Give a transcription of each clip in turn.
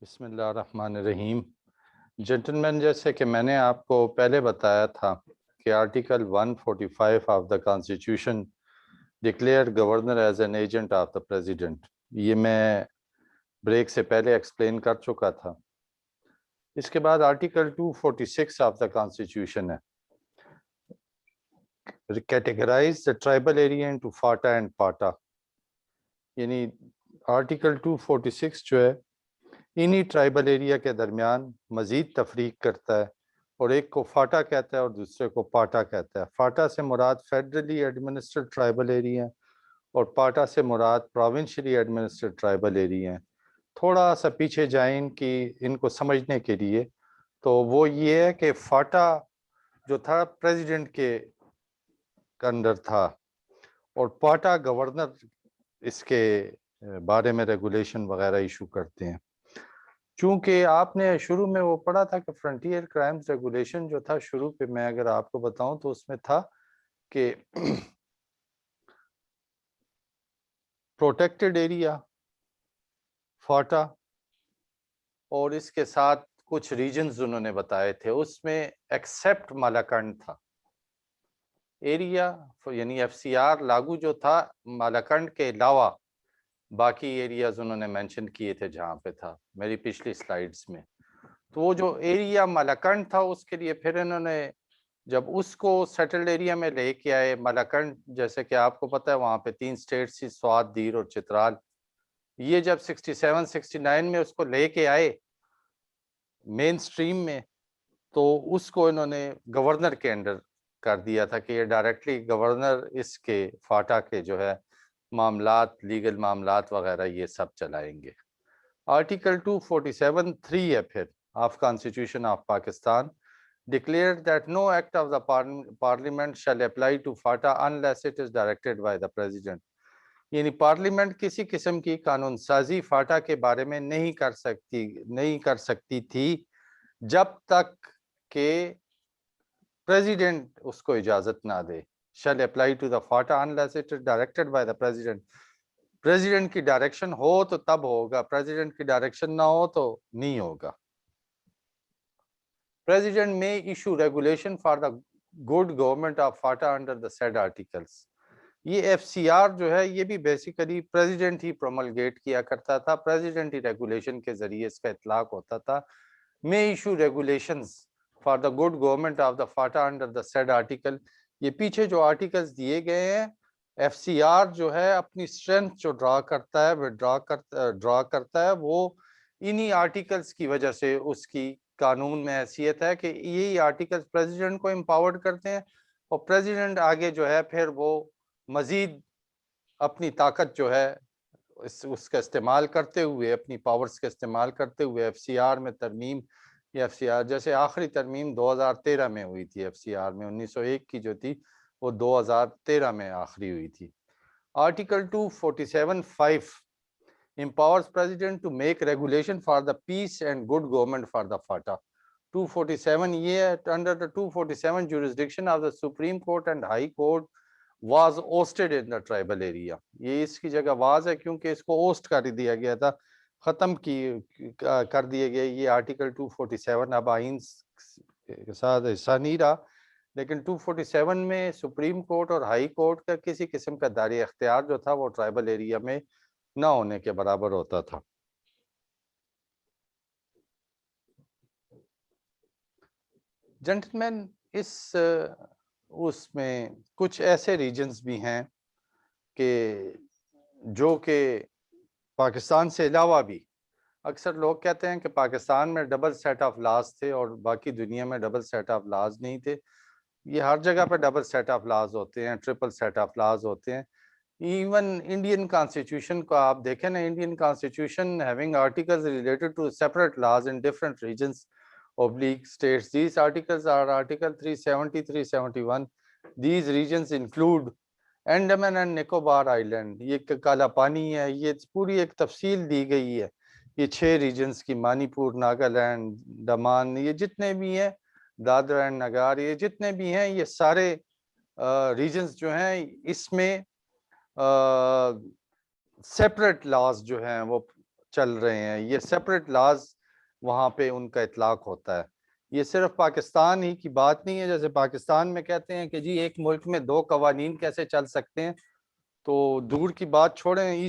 بسم اللہ الرحمن الرحیم۔ جنٹلمین، جیسے کہ میں نے آپ کو پہلے بتایا تھا کہ article 145 of the constitution declare governor as an agent of the president, یہ میں بریک سے پہلے ایکسپلین کر چکا تھا۔ اس کے بعد آرٹیکل 246 آف دا کانسٹیٹیوشن ہے categorize the tribal area into FATA and PATA, یعنی آرٹیکل 246 جو ہے انہی ٹرائبل ایریا کے درمیان مزید تفریق کرتا ہے، اور ایک کو فاٹا کہتا ہے اور دوسرے کو پاٹا کہتا ہے۔ فاٹا سے مراد فیڈرلی ایڈمنسٹرڈ ٹرائبل ایریا ہے اور پاٹا سے مراد پروونشلی ایڈمنسٹرڈ ٹرائبل ایریا ہے۔ تھوڑا سا پیچھے جائیں ان کو سمجھنے کے لیے، تو وہ یہ ہے کہ فاٹا جو تھا پریزیڈنٹ کے انڈر تھا اور پاٹا گورنر اس کے بارے میں ریگولیشن وغیرہ ایشو کرتے ہیں۔ چونکہ آپ نے شروع میں وہ پڑھا تھا کہ فرنٹیئر کرائمز ریگولیشن جو تھا، شروع پہ میں اگر آپ کو بتاؤں تو اس میں تھا کہ پروٹیکٹڈ ایریا فاٹا، اور اس کے ساتھ کچھ ریجنز انہوں نے بتائے تھے، اس میں ایکسیپٹ مالاکنڈ تھا ایریا، یعنی ایف سی آر لاگو جو تھا مالاکنڈ کے علاوہ باقی ایریاز انہوں نے مینشن کیے تھے جہاں پہ تھا میری پچھلی سلائیڈز میں۔ تو وہ جو ایریا مالاکنڈ تھا اس کے لیے پھر انہوں نے جب اس کو سیٹلڈ ایریا میں لے کے آئے، مالاکنڈ جیسے کہ آپ کو پتہ ہے وہاں پہ 3 اسٹیٹس تھی، سوات، دیر اور چترال، یہ جب 67 69 میں اس کو لے کے آئے مین سٹریم میں، تو اس کو انہوں نے گورنر کے انڈر کر دیا تھا کہ یہ ڈائریکٹلی گورنر اس کے فاٹا کے جو ہے معاملات، لیگل معاملات وغیرہ یہ سب چلائیں گے۔ آرٹیکل 247(3) ہے پھر of constitution of Pakistan declared that no act of the parliament shall apply to FATA unless it is directed by the president، یعنی پارلیمنٹ کسی قسم کی قانون سازی فاٹا کے بارے میں نہیں کر سکتی تھی جب تک کہ پریزیڈنٹ اس کو اجازت نہ دے۔ shall apply to the FATA unless it is directed by the president، president کی ڈائریکشن ہو تو تب ہوگا، پریزیڈنٹ کی ڈائریکشن نہ ہو تو نہیں ہوگا۔ President may issue regulation for the good government of FATA under the said articles۔ یہ ایف سی آر جو ہے یہ بھی بیسیکلی پریزیڈنٹ ہی پروملگیٹ کیا کرتا تھا، پریزیڈنٹ ہی ریگولیشن کے ذریعے اس کا اطلاق ہوتا تھا۔ may issue regulations for the good government of the FATA under the said article۔ یہ پیچھے جو آرٹیکلز دیے گئے ہیں، ایف سی آر جو ہے اپنی اسٹرینتھ جو ڈرا کرتا ہے وہ انہی آرٹیکلز کی وجہ سے اس کی قانون میں حیثیت ہے کہ یہی آرٹیکلز پریزیڈنٹ کو امپاورڈ کرتے ہیں، اور پریزیڈنٹ آگے جو ہے پھر وہ مزید اپنی طاقت جو ہے اس کا استعمال کرتے ہوئے، اپنی پاورز کا استعمال کرتے ہوئے ایف سی آر میں ترمیم، یا ایف سی آر جیسے آخری ترمیم 2013 میں ہوئی تھی، ایف سی آر میں 1901 کی جو تھی وہ 2013 میں آخری ہوئی تھی۔ Article 247(5) empowers president to make regulation for the peace and good government for the FATA۔ 247 یہ ہے under the 247 jurisdiction of the Supreme Court and High Court was hosted in the tribal area۔ یہ اس کی جگہ was ہے کیونکہ اس کو host کر دیا گیا تھا، ختم کر دیے گئے یہ آرٹیکل 247 اب آئین کے ساتھ حصہ نہیں رہا، لیکن 247 میں سپریم کورٹ اور ہائی کورٹ کا کسی قسم کا دائرہ اختیار جو تھا وہ ٹرائبل ایریا میں نہ ہونے کے برابر ہوتا تھا۔ جنٹلمین، اس میں کچھ ایسے ریجنز بھی ہیں کہ جو کہ پاکستان سے علاوہ بھی، اکثر لوگ کہتے ہیں کہ پاکستان میں ڈبل سیٹ آف لاز تھے اور باقی دنیا میں ڈبل سیٹ آف لاز نہیں تھے۔ یہ ہر جگہ پہ ڈبل سیٹ آف لاز ہوتے ہیں، ٹرپل سیٹ آف لاز ہوتے ہیں۔ ایون انڈین کانسٹیٹیوشن کو آپ دیکھیں نا، Indian constitution having articles related to separate laws in different regions oblique states۔ These articles are Article 370, 371۔ These regions include Andaman and Nicobar Island، یہ کالا پانی ہے، یہ پوری ایک تفصیل دی گئی ہے یہ 6 ریجنز کی، منی پور، ناگالینڈ، دمان، یہ جتنے بھی ہیں، دادر اینڈ نگار، یہ جتنے بھی ہیں، یہ سارے ریجنز جو ہیں اس میں سیپریٹ لاز جو ہیں وہ چل رہے ہیں، یہ سیپریٹ لاز وہاں پہ ان کا اطلاق ہوتا ہے. یہ صرف پاکستان ہی کی بات نہیں ہے. جیسے پاکستان میں کہتے ہیں کہ جی ایک ملک میں دو قوانین کیسے چل سکتے ہیں، تو دور کی بات چھوڑیں،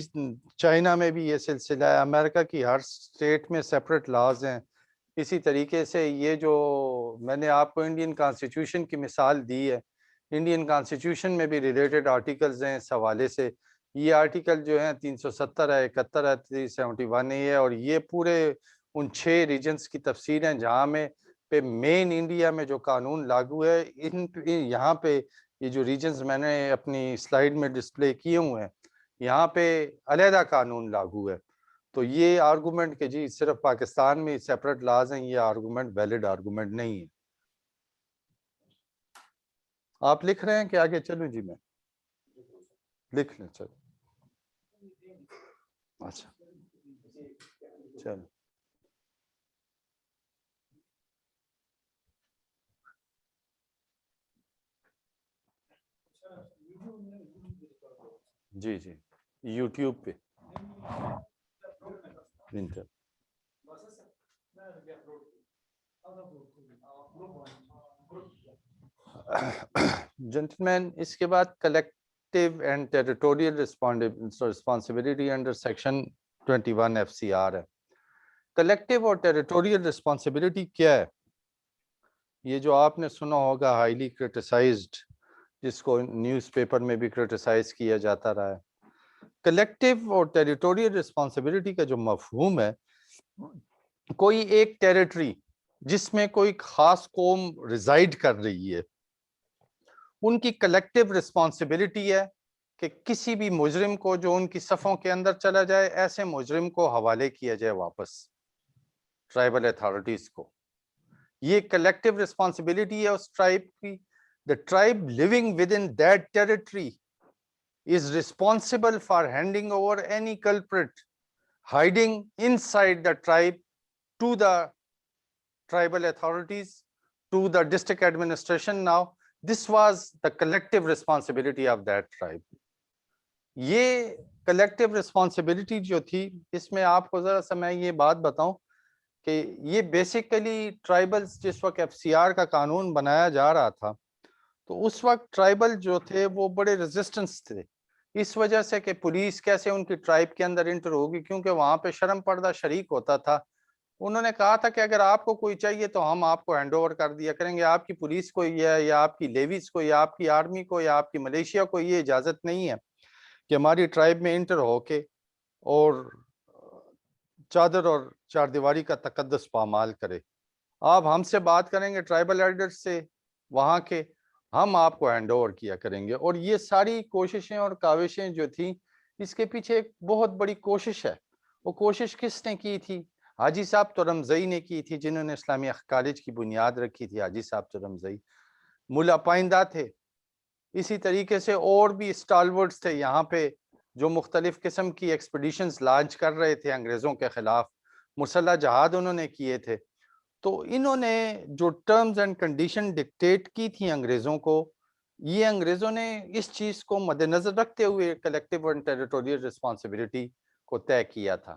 چائنا میں بھی یہ سلسلہ ہے، امریکہ کی ہر اسٹیٹ میں سیپریٹ لاز ہیں. اسی طریقے سے یہ جو میں نے آپ کو انڈین کانسٹیٹیوشن کی مثال دی ہے، انڈین کانسٹیٹیوشن میں بھی ریلیٹڈ آرٹیکلز ہیں اس حوالے سے. یہ آرٹیکل جو ہیں 370 ہے، 71 ہے، 371 ہے، اور یہ پورے ان 6 ریجنز کی تفسیر ہیں جہاں میں پہ مین انڈیا میں جو قانون لاگو ہے. یہاں پہ یہ جو ریجنز میں نے اپنی سلائیڈ میں ڈسپلے کیے ہوئے ہیں، یہاں پہ علیحدہ قانون لاگو ہے. تو یہ آرگومنٹ کہ جی صرف پاکستان میں سیپریٹ لاز ہیں، یہ آرگومنٹ ویلڈ آرگومنٹ نہیں ہے. آپ لکھ رہے ہیں کہ آگے چلوں؟ جی میں لکھ لیں. چلو اچھا چلو جی جی یوٹیوب پہ جنٹلمین. اس کے بعد collective and territorial responsibility under section 21 FCR ہے. کلیکٹیو اور ٹیریٹوریل ریسپانسبلٹی کیا ہے؟ یہ جو آپ نے سنا ہوگا ہائیلی کرٹیسائزڈ، جس کو نیوز پیپر میں بھی کرٹیسائز کیا جاتا رہا ہے. کلیکٹیو اور ٹیریٹوریل ریسپانسبلٹی کا جو مفہوم ہے، کوئی ایک ٹیریٹری جس میں کوئی خاص قوم ریزائڈ کر رہی ہے، ان کی کلیکٹیو ریسپانسبلٹی ہے کہ کسی بھی مجرم کو جو ان کی صفوں کے اندر چلا جائے، ایسے مجرم کو حوالے کیا جائے واپس ٹرائبل اتھارٹیز کو. یہ کلیکٹیو ریسپانسبلٹی ہے اس ٹرائب کی. The tribe living within that territory is responsible for handing over any culprit hiding inside the tribe to the tribal authorities, to the district administration. Now, this was the collective responsibility of that tribe. یہ collective responsibility جو تھی، اس میں آپ کو ذرا سا میں یہ بات بتاؤں کہ یہ بیسیکلی ٹرائبلز جس وقت FCR کا قانون بنایا جا رہا تھا، تو اس وقت ٹرائبل جو تھے وہ بڑے ریزسٹنس تھے، اس وجہ سے کہ پولیس کیسے ان کی ٹرائب کے اندر انٹر ہوگی، کیونکہ وہاں پہ شرم پردہ شریک ہوتا تھا. انہوں نے کہا تھا کہ اگر آپ کو کوئی چاہیے تو ہم آپ کو ہینڈ اوور کر دیا کریں گے. آپ کی پولیس کو یا آپ کی لیویز کو یا آپ کی آرمی کو یا آپ کی ملیشیا کو یہ اجازت نہیں ہے کہ ہماری ٹرائب میں انٹر ہو کے اور چادر اور چار دیواری کا تقدس پامال کرے. آپ ہم سے بات کریں گے ٹرائبل ایلڈر سے وہاں کے، ہم آپ کو ہینڈ اوور کیا کریں گے. اور یہ ساری کوششیں اور کاوشیں جو تھیں، اس کے پیچھے ایک بہت بڑی کوشش ہے. وہ کوشش کس نے کی تھی؟ حاجی صاحب تورمزئی نے کی تھی، جنہوں نے اسلامیہ کالج کی بنیاد رکھی تھی. حاجی صاحب تورمزئی ملا پائندہ تھے. اسی طریقے سے اور بھی اسٹالورڈز تھے یہاں پہ جو مختلف قسم کی ایکسپیڈیشنز لانچ کر رہے تھے انگریزوں کے خلاف. مسلح جہاد انہوں نے کیے تھے. تو انہوں نے جو ٹرمز اینڈ کنڈیشن ڈکٹیٹ کی تھی انگریزوں کو، یہ انگریزوں نے اس چیز کو مد نظر رکھتے ہوئے کلیکٹیو اینڈ ٹیریٹوریل ریسپانسبلٹی کو طے کیا تھا.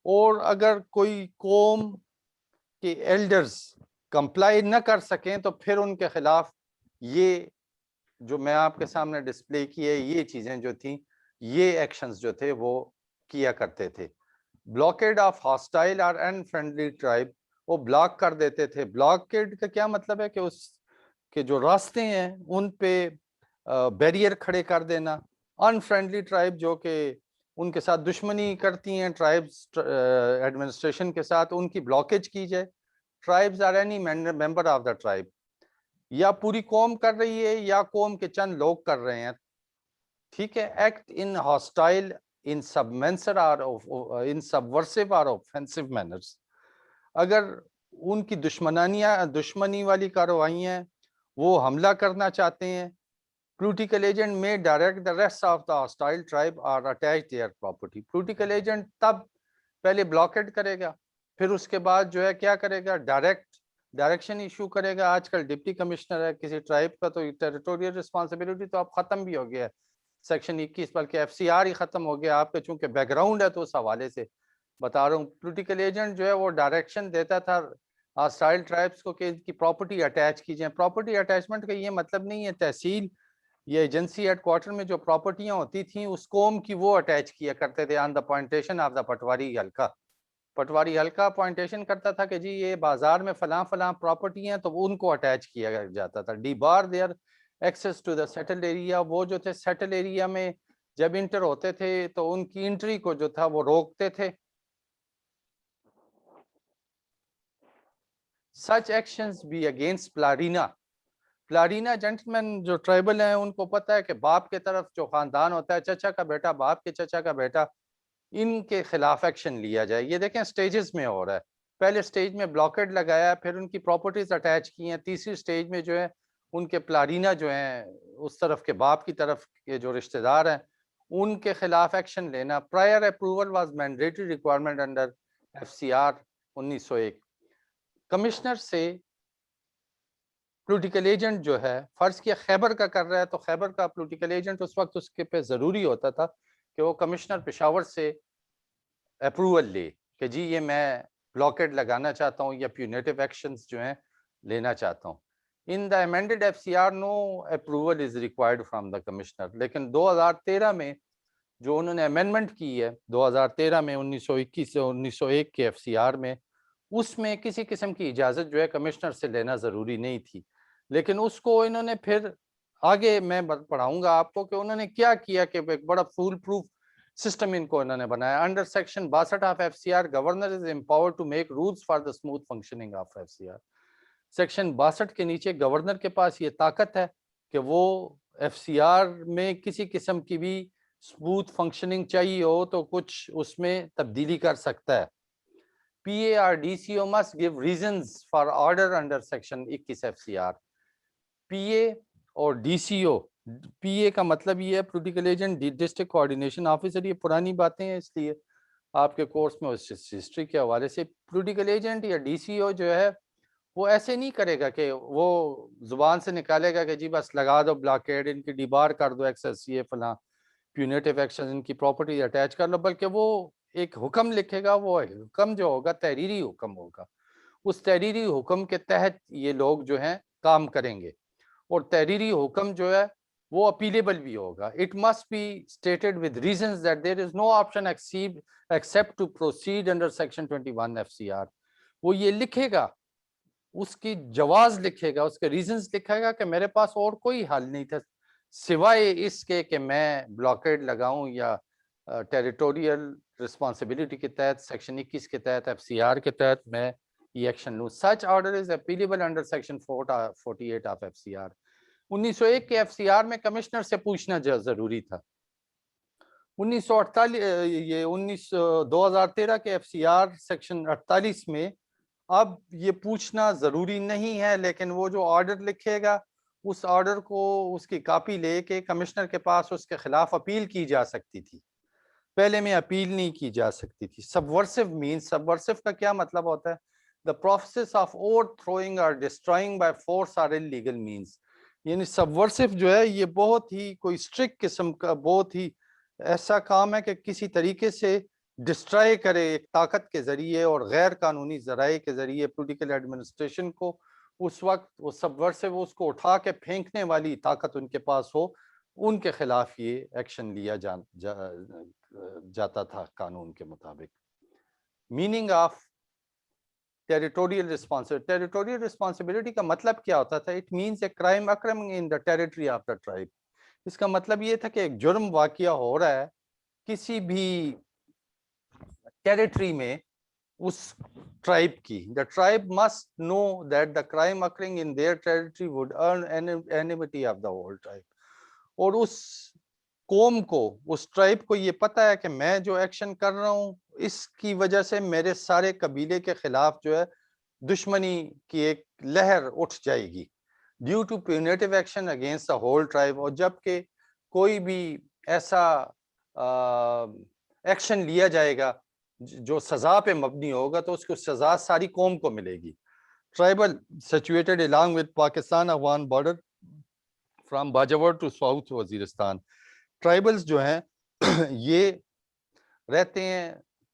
اور اگر کوئی قوم کے ایلڈرز کمپلائی نہ کر سکیں تو پھر ان کے خلاف یہ جو میں آپ کے سامنے ڈسپلے کی ہے، یہ چیزیں جو تھیں، یہ ایکشنز جو تھے وہ کیا کرتے تھے. بلاکیڈ آف ہاسٹائل اور انفرینڈلی ٹرائب، وہ بلاک کر دیتے تھے. بلاکیڈ کا کیا مطلب ہے کہ اس کے جو راستے ہیں ان پہ بیریئر کھڑے کر دینا. انفرینڈلی ٹرائب جو کہ ان کے ساتھ دشمنی کرتی ہیں ٹرائبز ایڈمنسٹریشن کے ساتھ، ان کی بلاکیج کی جائے. Tribes are any member of the tribe, یا پوری قوم کر رہی ہے یا قوم کے چند لوگ کر رہے ہیں، ٹھیک ہے. Act in hostile in subversive or offensive manners. اگر ان کی دشمنی والی کارروائیاں وہ حملہ کرنا چاہتے ہیں، political agent may direct the rest of the hostile tribe or attach their property. political agent تب پہلے بلاکیڈ کرے گا، پھر اس کے بعد جو ہے کیا کرے گا، ڈائریکشن ایشو کرے گا. آج کل ڈپٹی کمشنر ہے کسی ٹرائب کا، تو ٹیریٹوریل رسپانسبلٹی تو اب ختم بھی ہو گیا ہے سیکشن 21، بلکہ FCR ہی ختم ہو گیا آپ کا، چونکہ بیک گراؤنڈ ہے تو اس حوالے سے. بتا رہا ہوں پولیٹیکل ایجنٹ جو ہے وہ ڈائریکشن دیتا تھا ہاسٹائل ٹرائبس کو کہ ان کی پراپرٹی اٹیچ کی جائیں. پراپرٹی اٹیچمنٹ کا یہ مطلب نہیں ہے تحصیل یہ ایجنسی ہیڈ کوارٹر میں جو پراپرٹیاں ہوتی تھیں اس قوم کی وہ اٹیچ کیا کرتے تھے آن دا پوائنٹیشن آف دا پٹواری حلقہ. پٹواری حلقہ پوائنٹیشن کرتا تھا کہ جی یہ بازار میں فلاں فلاں پراپرٹی ہیں تو ان کو اٹیچ کیا جاتا تھا. Debar their access to the settled area. وہ جو تھے سیٹل ایریا میں جب انٹر ہوتے تھے تو ان کی انٹری کو جو تھا وہ روکتے تھے. سچ ایکشنز بی اگینسٹ پلارینا. پلارینا جنٹلمین جو ٹرائبل ہیں ان کو پتہ ہے کہ باپ کے طرف جو خاندان ہوتا ہے چچا کا بیٹا باپ کے چچا کا بیٹا ان کے خلاف ایکشن لیا جائے. یہ دیکھیں سٹیجز میں ہو رہا ہے. پہلے سٹیج میں بلاکیڈ لگایا پھر ان کی پراپرٹیز اٹیچ کی ہیں. تیسری سٹیج میں جو ہے ان کے پلارینا جو ہیں اس طرف کے باپ کی طرف کے جو رشتہ دار ہیں ان کے خلاف ایکشن لینا. Prior approval was mandatory requirement under FCR 1901. Commissioner سے پولیٹیکل ایجنٹ جو ہے فرض کیا خیبر کا کر رہا ہے تو خیبر کا پولیٹیکل ایجنٹ اس وقت اس کے پہ ضروری ہوتا تھا کہ وہ کمشنر پشاور سے اپروول لے کہ جی یہ میں بلاکیڈ لگانا چاہتا ہوں یا پیونیٹیو ایکشنز جو ہیں لینا چاہتا ہوں. In the amended FCR no approval is required from the commissioner. لیکن 2013 میں جو انہوں نے امینڈمنٹ کی ہے 2013 میں 1921 سے 1901 کے FCR میں اس میں کسی قسم کی اجازت جو ہے کمشنر سے لینا ضروری نہیں تھی. لیکن اس کو انہوں نے پھر آگے میں پڑھاؤں گا آپ کو کہ انہوں نے کیا کیا کہ ایک بڑا فول پروف سسٹم ان کو انہوں نے بنایا. Under section 62 of FCR governor is empowered to make rules for the smooth functioning of FCR. Section 62 کے نیچے گورنر کے پاس یہ طاقت ہے کہ وہ FCR میں کسی قسم کی بھی اسموتھ فنکشننگ چاہیے ہو تو کچھ اس میں تبدیلی کر سکتا ہے. PA or DCO must give reasons for order under section 21 FCR. PA اور DCO. PA کا مطلب یہ ہے political agent district coordination officer. یہ پرانی باتیں ہیں اس لیے آپ کے کورس میں ہسٹری کے حوالے سے پولیٹیکل ایجنٹ یا DCO جو ہے وہ ایسے نہیں کرے گا کہ وہ زبان سے نکالے گا کہ جی بس لگا دو بلاکیڈ ان کی ڈیبار کر دو ایکسیس یہ فلاں پیونیٹیو ایکشن ان کی پراپرٹی اٹیچ کر لو. بلکہ وہ ایک حکم لکھے گا. وہ حکم جو ہوگا تحریری حکم ہوگا. اس تحریری حکم کے تحت یہ لوگ جو ہیں کام کریں گے اور تحریری حکم جو ہے وہ اپیلیبل بھی ہوگا. It must be stated with reasons that there is no option except to proceed under section 21 FCR. وہ یہ لکھے گا اس کی جواز لکھے گا اس کے ریزنز لکھے گا کہ میرے پاس اور کوئی حل نہیں تھا سوائے اس کے کہ میں بلاکیڈ لگاؤں یا ٹیریٹوریل رسپانسبلٹی کے تحت سیکشن 21 کے تحت FCR کے تحت میں یہ ایکشن لوں. Such order is appealable under section 48 of FCR. 1901 کے FCR میں کمشنر سے پوچھنا ضروری تھا. 2013 کے FCR سیکشن 48 میں اب یہ پوچھنا ضروری نہیں ہے. لیکن وہ جو آرڈر لکھے گا اس آرڈر کو اس کی کاپی لے کے کمشنر کے پاس اس کے خلاف اپیل کی جا سکتی تھی. پہلے میں اپیل نہیں کی جا سکتی تھی. سبورسو مینز سبورسو کا کیا مطلب ہوتا ہے؟ The process of overthrowing or destroying by force or illegal means. یعنی سبورسو جو ہے یہ بہت ہی کوئی اسٹرکٹ قسم کا بہت ہی ایسا کام ہے کہ کسی طریقے سے ڈسٹرائے کرے ایک طاقت کے ذریعے اور غیر قانونی ذرائع کے ذریعے پولیٹیکل ایڈمنسٹریشن کو. اس وقت وہ سبورسو اس کو اٹھا کے پھینکنے والی طاقت ان کے پاس ہو ان کے خلاف یہ ایکشن لیا جاتا تھا قانون کے مطابق. Meaning of territorial responsibility. Territorial responsibility کا مطلب کیا ہوتا تھا؟ It means a crime occurring in the territory of the tribe. اس کا مطلب یہ تھا کہ ایک جرم واقعہ ہو رہا ہے کسی بھی ٹیریٹری میں اس ٹرائب کی. The tribe must know that the crime occurring in their territory would earn enmity of the whole tribe. اور اس قوم کو اس ٹرائب کو یہ پتا ہے کہ میں جو ایکشن کر رہا ہوں اس کی وجہ سے میرے سارے قبیلے کے خلاف جو ہے دشمنی کی ایک لہر اٹھ جائے گی due to punitive action against the whole tribe. اور جبکہ کوئی بھی ایسا ایکشن لیا جائے گا جو سزا پہ مبنی ہوگا تو اس کو سزا ساری قوم کو ملے گی. Tribal situated along with Pakistan Afghan border from Bajaur to south Waziristan. Tribals جو ہیں یہ رہتے ہیں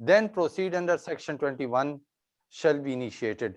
then proceed under section 21 shall be initiated.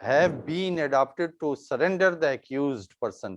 have been adopted to surrender the accused person.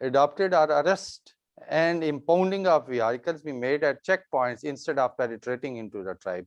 adopted or arrest and impounding of vehicles be made at checkpoints instead of penetrating into the tribe.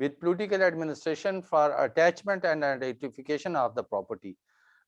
with political administration for attachment and identification of the property.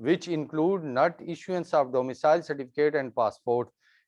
which include not issuance of domicile certificate and passport.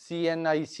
CNIC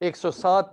107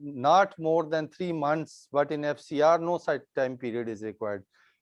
not more than 3 months, but in FCR no such time period is required.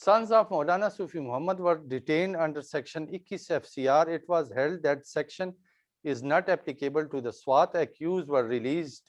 Sons of Maulana Sufi Muhammad were detained under section 21 FCR. It was held that section is not applicable to the SWAT. Accused were released.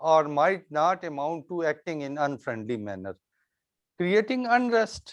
or might not amount to acting in unfriendly manner. Creating unrest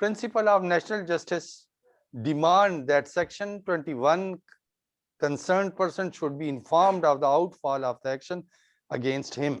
principle of national justice demand that section 21 concerned person should be informed of the outfall of the action against him.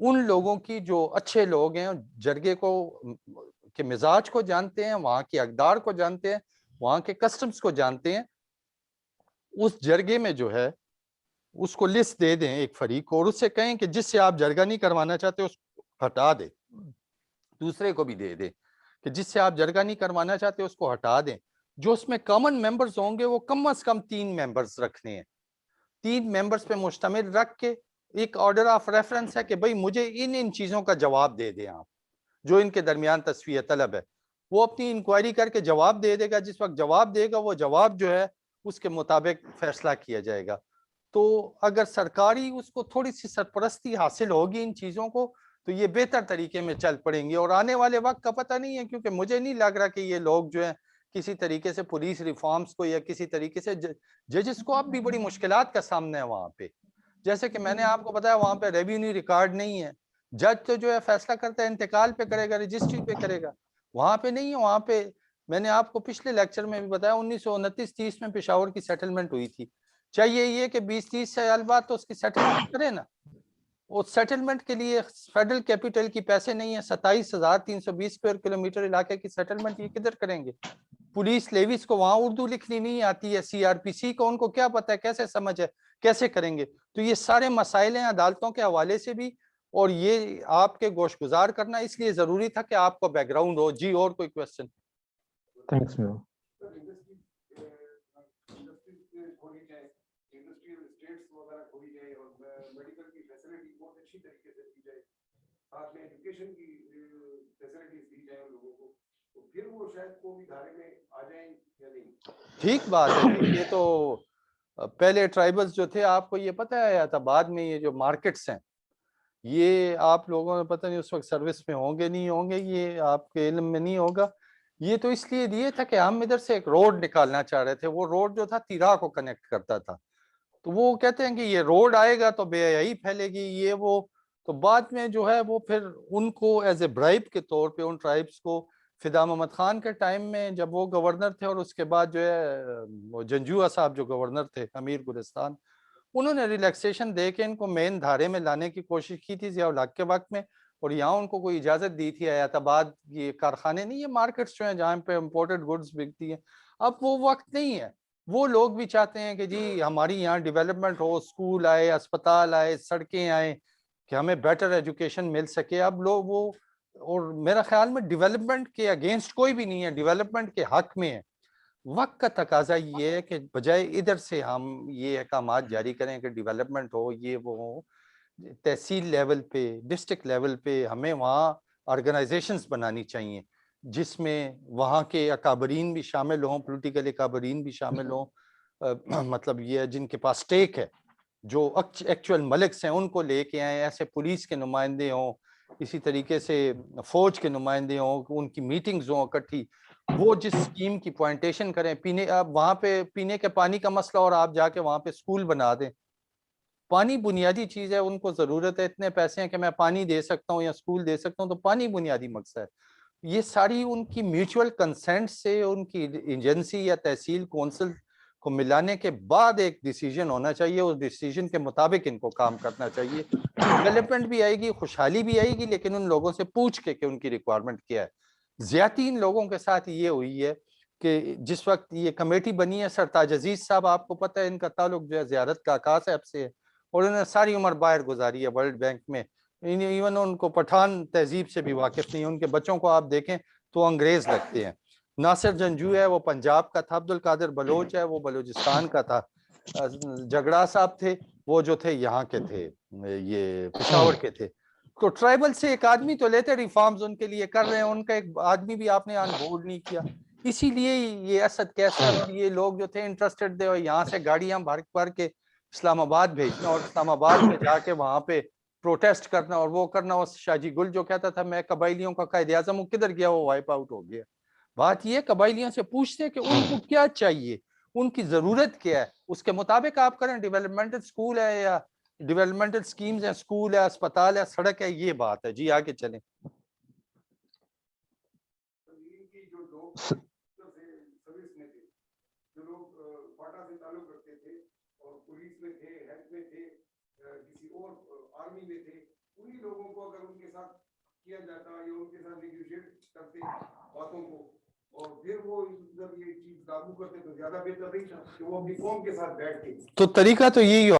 ان لوگوں کی جو اچھے لوگ ہیں، جرگے کو کے مزاج کو جانتے ہیں، وہاں کی اقدار کو جانتے ہیں، وہاں کے کسٹمز کو جانتے ہیں، اس جرگے میں جو ہے اس کو لسٹ دے دیں ایک فریق کو، اور اس سے کہیں کہ جس سے آپ جرگہ نہیں کروانا چاہتے اس کو ہٹا دیں. دوسرے کو بھی دے دیں کہ جس سے آپ جرگہ نہیں کروانا چاہتے اس کو ہٹا دیں. جو اس میں کامن ممبرز ہوں گے وہ کم از کم 3 ممبرز رکھنے ہیں. 3 ممبرز پہ مشتمل رکھ کے ایک آرڈر آف ریفرنس ہے کہ بھئی مجھے ان چیزوں کا جواب دے دیں آپ جو ان کے درمیان تسویہ طلب ہے. وہ اپنی انکوائری کر کے جواب دے دے گا. جس وقت جواب دے گا وہ جواب جو ہے اس کے مطابق فیصلہ کیا جائے گا. تو اگر سرکاری اس کو تھوڑی سی سرپرستی حاصل ہوگی ان چیزوں کو تو یہ بہتر طریقے میں چل پڑیں گی. اور آنے والے وقت کا پتہ نہیں ہے، کیونکہ مجھے نہیں لگ رہا کہ یہ لوگ جو ہیں کسی طریقے سے پولیس ریفارمز کو یا کسی طریقے سے ججز کو اب بھی بڑی مشکلات کا سامنا ہے وہاں پہ. جیسے کہ میں نے آپ کو بتایا وہاں پہ ریونیو ریکارڈ نہیں ہے. جج تو جو ہے فیصلہ کرتا ہے انتقال پہ کرے گا، رجسٹری پہ کرے گا. وہاں پہ نہیں ہے. وہاں پہ میں نے آپ کو پچھلے لیکچر میں بھی بتایا 1929-30 میں پشاور کی سیٹلمنٹ ہوئی تھی. چاہیے یہ کہ 20-30 سال بعد تو اس کی سیٹلمنٹ کرے نا. وہ سیٹلمنٹ کے لیے فیڈرل کیپٹل کی پیسے نہیں ہیں. 27,320 اسکوائر کلومیٹر علاقے کی سیٹلمنٹ یہ کدھر کریں گے؟ پولیس لیویز کو وہاں اردو لکھنی نہیں آتی ہے. سی آر پی سی کو ان کو کیا پتا ہے، کیسے سمجھ ہے، کیسے کریں گے؟ تو یہ سارے مسائل ہیں عدالتوں کے حوالے سے بھی، اور یہ آپ کے گوش گزار کرنا اس لیے ضروری تھا کہ آپ کو بیک گراؤنڈ ہو. جی اور کوئی کویسچن؟ تھینکس میو. ٹھیک بات ہے جی. یہ تو پہلے ٹرائبلز جو تھے، آپ کو یہ پتہ ہے تھا، بعد میں یہ جو مارکٹس ہیں یہ آپ لوگوں نے پتہ نہیں اس وقت سروس میں ہوں گے نہیں ہوں گے، یہ آپ کے علم میں نہیں ہوگا. یہ تو اس لیے دیے تھا کہ ہم ادھر سے ایک روڈ نکالنا چاہ رہے تھے. وہ روڈ جو تھا تیرا کو کنیکٹ کرتا تھا. تو وہ کہتے ہیں کہ یہ روڈ آئے گا تو بے حیائی پھیلے گی، یہ وہ. تو بعد میں جو ہے وہ پھر ان کو ایز اے برائب کے طور پہ ان ٹرائبز کو فدا محمد خان کے ٹائم میں جب وہ گورنر تھے، اور اس کے بعد جو ہے وہ جنجوعہ صاحب جو گورنر تھے امیر گلستان، انہوں نے ریلیکسیشن دے کے ان کو مین دھارے میں لانے کی کوشش کی تھی ضیاء الحق کے وقت میں. اور یہاں ان کو کوئی اجازت دی تھی. حیات آباد یہ کارخانے نہیں، یہ مارکٹس جو ہیں جہاں پہ امپورٹڈ گڈز بکتی ہیں. اب وہ وقت نہیں ہے. وہ لوگ بھی چاہتے ہیں کہ جی ہماری یہاں ڈیولپمنٹ ہو، اسکول آئے، اسپتال آئے، سڑکیں آئیں، کہ ہمیں بیٹر ایجوکیشن مل سکے. اب لوگ وہ، اور میرا خیال میں ڈیولپمنٹ کے اگینسٹ کوئی بھی نہیں ہے، ڈیولپمنٹ کے حق میں ہے. وقت کا تقاضا یہ ہے کہ بجائے ادھر سے ہم یہ احکامات جاری کریں کہ ڈیولپمنٹ ہو، یہ وہ ہو، تحصیل لیول پہ، ڈسٹرکٹ لیول پہ ہمیں وہاں آرگنائزیشنز بنانی چاہیے جس میں وہاں کے اکابرین بھی شامل ہوں، پولیٹیکل اکابرین بھی شامل ہوں. مطلب یہ ہے جن کے پاس سٹیک ہے، جو ایکچوئل ملکس ہیں ان کو لے کے آئیں. ایسے پولیس کے نمائندے ہوں، اسی طریقے سے فوج کے نمائندے ہوں، ان کی میٹنگز ہوں اکٹھی. وہ جس سکیم کی پوائنٹیشن کریں، اب وہاں پہ پینے کے پانی کا مسئلہ، اور آپ جا کے وہاں پہ سکول بنا دیں. پانی بنیادی چیز ہے، ان کو ضرورت ہے، اتنے پیسے ہیں کہ میں پانی دے سکتا ہوں یا سکول دے سکتا ہوں، تو پانی بنیادی مقصد ہے. یہ ساری ان کی میوچول کنسنٹ سے ان کی ایجنسی یا تحصیل کونسل کو ملانے کے بعد ایک ڈیسیجن ہونا چاہیے. اس ڈیسیجن کے مطابق ان کو کام کرنا چاہیے. ڈیولپمنٹ بھی آئے گی، خوشحالی بھی آئے گی، لیکن ان لوگوں سے پوچھ کے کہ ان کی ریکوائرمنٹ کیا ہے. زیادتی ان لوگوں کے ساتھ یہ ہوئی ہے کہ جس وقت یہ کمیٹی بنی ہے، سرتاج عزیز صاحب آپ کو پتہ ہے ان کا تعلق جو ہے زیارت کا کاکا صاحب سے ہے، اور انہوں نے ساری عمر باہر گزاری ہے ورلڈ بینک میں. ایون ان کو پٹھان تہذیب سے بھی واقف نہیں. ان کے بچوں کو آپ دیکھیں تو انگریز لگتے ہیں. ناصر جنجو ہے وہ پنجاب کا تھا، عبد القادر بلوچ ہے وہ بلوچستان کا تھا، جگڑا صاحب تھے وہ جو تھے یہاں کے تھے، یہ پشاور کے تھے. تو ٹرائبل سے ایک آدمی تو لیتے ریفارمز ان کے لیے کر رہے ہیں، ان کا ایک آدمی بھی آپ نے آن بورڈ نہیں کیا. اسی لیے یہ اسد کیسر اور یہ لوگ جو تھے انٹرسٹڈ تھے، اور یہاں سے گاڑیاں بھر کے اسلام آباد بھیجنا، اور اسلام آباد میں جا کے وہاں پہ پروٹیسٹ کرنا اور وہ کرنا. اور شاہ جی گل جو کہتا تھا میں قبائلیوں کا قائد اعظم، وہ کدھر گیا؟ وہ وائپ آؤٹ ہو گیا. بات یہ قبائلیوں سے پوچھتے کہ ان کو کیا چاہیے، ان کی ضرورت کیا ہے، اس کے مطابق آپ کریں. ڈیولپمنٹل سکول ہے یا ڈیولپمنٹل سکیمز ہیں، سکول ہے، اسپتال ہے، سڑک ہے، یہ بات ہے. جی آگے چلیں. انہی لوگوں کو اگر ان کے ساتھ کیا جاتا یا ان کے ساتھ نیگوشیٹ کرتے باتوں کو اور پھر وہ ادھر یہ چیز لاگو کرتے تو زیادہ بہتر نہیں تھا کہ وہ اپنی قوم کے ساتھ بیٹھ کے تو طریقہ تو یہی